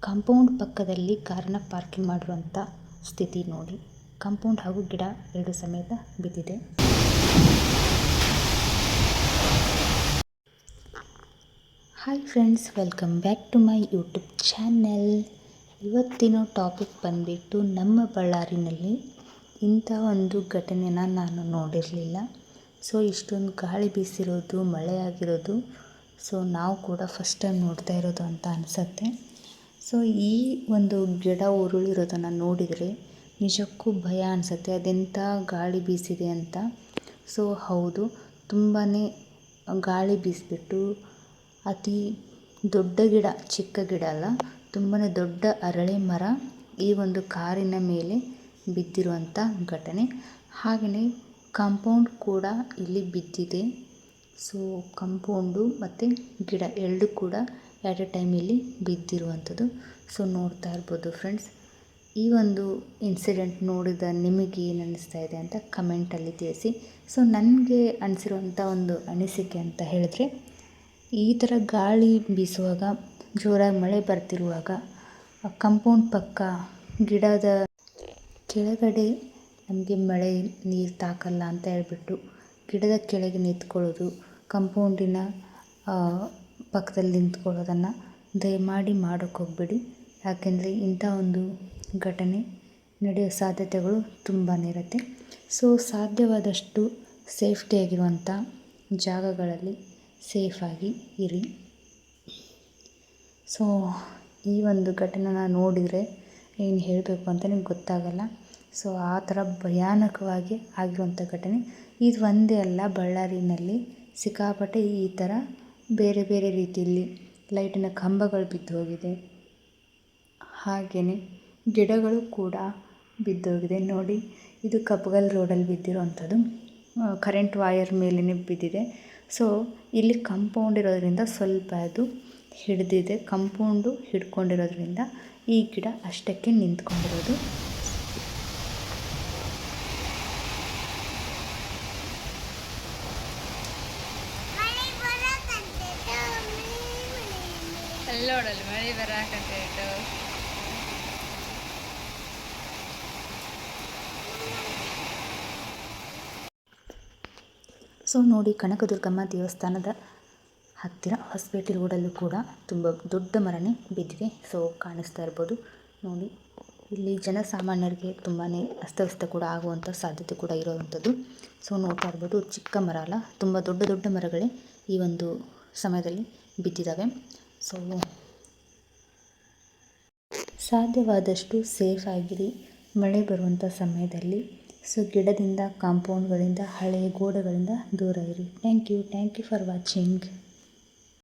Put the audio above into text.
Compound ಪಕ್ಕದಲ್ಲಿ ಕಾರನ್ನ parking ಮಾಡಿರುವಂಥ ಸ್ಥಿತಿ ನೋಡಿ. ಕಾಂಪೌಂಡ್ ಹಾಗೂ ಗಿಡ ಎರಡು ಸಮೇತ ಬಿದ್ದಿದೆ. Hi friends, welcome back to my YouTube channel. ಇವತ್ತಿನ ಟಾಪಿಕ್ ಬಂದುಬಿಟ್ಟು ನಮ್ಮ ಬಳ್ಳಾರಿನಲ್ಲಿ ಇಂಥ ಒಂದು ಘಟನೆನ ನಾನು ನೋಡಿರಲಿಲ್ಲ. ಸೊ ಇಷ್ಟೊಂದು ಗಾಳಿ ಬೀಸಿರೋದು, ಮಳೆ ಆಗಿರೋದು, ಸೊ ನಾವು ಕೂಡ ಫಸ್ಟ್ ಟೈಮ್ ನೋಡ್ತಾ ಇರೋದು ಅಂತ ಅನಿಸುತ್ತೆ. ಸೊ ಈ ಒಂದು ಗಿಡ ಉರುಳಿರೋದನ್ನು ನೋಡಿದರೆ ನಿಜಕ್ಕೂ ಭಯ ಅನಿಸುತ್ತೆ. ಅದೆಂಥ ಗಾಳಿ ಬೀಸಿದೆ ಅಂತ. ಸೊ ಹೌದು, ತುಂಬಾ ಗಾಳಿ ಬೀಸಿಬಿಟ್ಟು ಅತಿ ದೊಡ್ಡ ಗಿಡ, ಚಿಕ್ಕ ಗಿಡ ಅಲ್ಲ, ತುಂಬಾ ದೊಡ್ಡ ಅರಳಿ ಮರ ಈ ಒಂದು ಕಾರಿನ ಮೇಲೆ ಬಿದ್ದಿರುವಂಥ ಘಟನೆ. ಹಾಗೆಯೇ ಕಾಂಪೌಂಡ್ ಕೂಡ ಇಲ್ಲಿ ಬಿದ್ದಿದೆ. ಸೊ ಕಾಂಪೌಂಡು ಮತ್ತು ಗಿಡ ಎರಡು ಕೂಡ ಎಟ್ ಎ ಟೈಮ್ ಇಲ್ಲಿ ಬಿದ್ದಿರುವಂಥದ್ದು. ಸೊ ನೋಡ್ತಾ ಇರ್ಬೋದು ಫ್ರೆಂಡ್ಸ್. ಈ ಒಂದು ಇನ್ಸಿಡೆಂಟ್ ನೋಡಿದ ನಿಮಗೆ ಏನು ಅನ್ನಿಸ್ತಾ ಇದೆ ಅಂತ ಕಮೆಂಟಲ್ಲಿ ತಿಳಿಸಿ. ಸೊ ನನಗೆ ಅನಿಸಿರುವಂಥ ಒಂದು ಅನಿಸಿಕೆ ಅಂತ ಹೇಳಿದ್ರೆ, ಈ ಥರ ಗಾಳಿ ಬೀಸುವಾಗ, ಜೋರಾಗಿ ಮಳೆ ಬರ್ತಿರುವಾಗ ಕಾಂಪೌಂಡ್ ಪಕ್ಕ ಗಿಡದ ಕೆಳಗಡೆ ನಮಗೆ ಮಳೆ ನೀರು ತಾಕಲ್ಲ ಅಂತ ಹೇಳ್ಬಿಟ್ಟು ಗಿಡದ ಕೆಳಗೆ ನಿಂತ್ಕೊಳ್ಳೋದು, ಕಾಂಪೌಂಡಿನ ಪಕ್ಕದಲ್ಲಿ ನಿಂತ್ಕೊಳ್ಳೋದನ್ನು ದಯಮಾಡಿ ಮಾಡೋಕ್ಕೆ ಹೋಗಬೇಡಿ. ಯಾಕೆಂದರೆ ಇಂಥ ಒಂದು ಘಟನೆ ನಡೆಯೋ ಸಾಧ್ಯತೆಗಳು ತುಂಬಾ ಇರುತ್ತೆ. ಸೊ ಸಾಧ್ಯವಾದಷ್ಟು ಸೇಫ್ಟಿಯಾಗಿರುವಂಥ ಜಾಗಗಳಲ್ಲಿ ಸೇಫಾಗಿ ಇರಿ. ಸೊ ಈ ಒಂದು ಘಟನೆನ ನೋಡಿದರೆ ಏನು ಹೇಳಬೇಕು ಅಂತಲೇ ಗೊತ್ತಾಗಲ್ಲ. ಸೊ ಆ ಥರ ಭಯಾನಕವಾಗಿ ಆಗಿರುವಂಥ ಘಟನೆ ಇದು ಒಂದೇ ಅಲ್ಲ. ಬಳ್ಳಾರಿನಲ್ಲಿ ಸಿಕ್ಕಾಪಟ್ಟೆ ಈ ಥರ ಬೇರೆ ಬೇರೆ ರೀತಿಯಲ್ಲಿ ಲೈಟಿನ ಕಂಬಗಳು ಬಿದ್ದು ಹೋಗಿದೆ. ಹಾಗೆಯೇ ಗಿಡಗಳು ಕೂಡ ಬಿದ್ದೋಗಿದೆ. ನೋಡಿ, ಇದು ಕಪ್ಪಗಲ್ ರೋಡಲ್ಲಿ ಬಿದ್ದಿರೋವಂಥದ್ದು. ಕರೆಂಟ್ ವೈರ್ ಮೇಲೇ ಬಿದ್ದಿದೆ. ಸೊ ಇಲ್ಲಿ ಕಾಂಪೌಂಡ್ ಇರೋದ್ರಿಂದ ಸ್ವಲ್ಪ ಅದು ಹಿಡಿದಿದೆ. ಕಾಂಪೌಂಡು ಹಿಡ್ಕೊಂಡಿರೋದ್ರಿಂದ ಈ ಗಿಡ ಅಷ್ಟಕ್ಕೆ ನಿಂತ್ಕೊಂಡಿರೋದು. ಅಲ್ಲೋಡಲ್ಲಿ ಮಳೆ ಬರಾಕಂತೇಟು. ಸೊ ನೋಡಿ, ಕನಕದುರ್ಗಮ್ಮ ದೇವಸ್ಥಾನದ ಹತ್ತಿರ ಹೊಸಪೇಟೆ ರೋಡಲ್ಲೂ ಕೂಡ ತುಂಬ ದೊಡ್ಡ ಮರನೇ ಬಿದ್ದಿದೆ. ಸೊ ಕಾಣಿಸ್ತಾ ಇರ್ಬೋದು ನೋಡಿ. ಇಲ್ಲಿ ಜನಸಾಮಾನ್ಯರಿಗೆ ತುಂಬಾ ಅಸ್ತವ್ಯಸ್ತ ಕೂಡ ಆಗುವಂಥ ಸಾಧ್ಯತೆ ಕೂಡ ಇರೋವಂಥದ್ದು. ಸೊ ನೋಡ್ತಾ ಇರ್ಬೋದು, ಚಿಕ್ಕ ಮರ ಅಲ್ಲ, ತುಂಬ ದೊಡ್ಡ ದೊಡ್ಡ ಮರಗಳೇ ಈ ಒಂದು ಸಮಯದಲ್ಲಿ ಬಿದ್ದಿದ್ದಾವೆ. ಸೊ ಸಾಧ್ಯವಾದಷ್ಟು ಸೇಫ್ ಆಗಿರಿ ಮಳೆ ಬರುವಂಥ ಸಮಯದಲ್ಲಿ. ಸೊ ಗಿಡದಿಂದ, ಕಾಂಪೌಂಡ್ಗಳಿಂದ, ಹಳೆಯ ಗೋಡೆಗಳಿಂದ ದೂರ ಇರಿ. Thank you for watching.